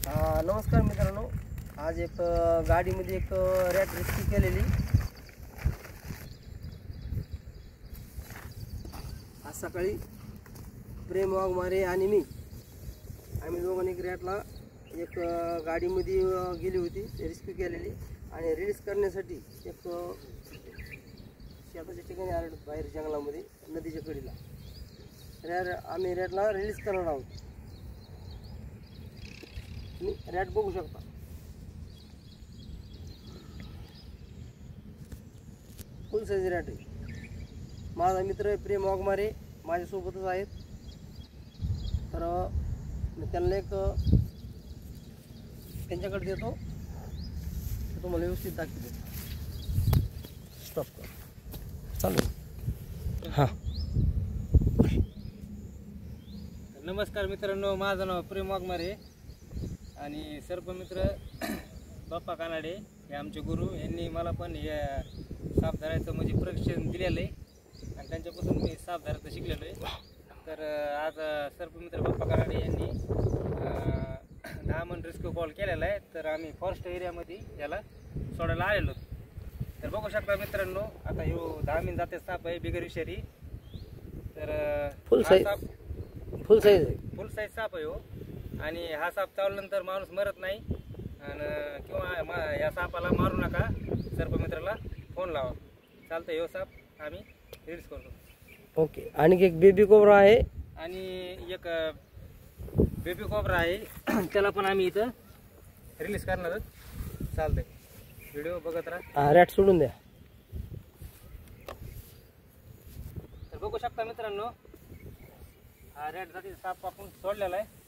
नमस्कार मित्रांनो, आज एक गाडीमध्ये एक रॅट रेस्क्यू केलेली। आज सकाळी प्रेम वाघमारे आणि मी आम्ही दोघांनी एक रॅटला एक गाडीमध्ये गेली होती, रेस्क्यू केलेली आणि रिलीज करण्यासाठी एक शेताच्या ठिकाणी आलो बाहेर जंगलामध्ये नदीच्या कडेला। आम्ही रॅटला रिलीज करणार आहोत। रॅट बघू शकता, फुल साईज रॅट आहे। माझा मित्र प्रेम वाघमारे माझ्यासोबतच आहेत, तर मी त्यांना एक त्यांच्याकडे देतो, तुम्हाला व्यवस्थित दाखवतो। स्टॉप कर, चालू। हां, नमस्कार मित्रांनो, माझं नाव प्रेम वाघमारे आणि सर्पमित्र बाप्पा कानाडे हे आमचे गुरु। यांनी मला पण हे साप धरायचं म्हणजे प्रशिक्षण दिलेलं आहे आणि त्यांच्यापासून मी साप धरायचं शिकलेलो आहे। तर आज सर्पमित्र बाप्पा कानाडे यांनी 10 मन रेस्क्यू कॉल केलेला आहे। तर आम्ही फॉरेस्ट एरियामध्ये याला सोडायला आलेलो। तर बघू शकता मित्रांनो, आता ह्यो 10 मन जाते साप आहे, बिगर विषारी। तर फुल साईज साप आहे हो। आणि हा साप चावल्यानंतर माणूस मरत नाही आणि किंवा या सापाला मारू नका, सर्पमित्राला फोन लावा, चालतं। ह्यो साप आम्ही रिलीज करतो। ओके। आणि एक बेबी कोबरा आहे आणि एक बेबी कोबरा आहे, त्याला पण आम्ही इथं रिलीज करणार, चालतंय। व्हिडिओ बघत राहा। रॅट सोडून द्या। तर बघू शकता मित्रांनो, हा रॅट जातीचा साप आपण सोडलेला आहे।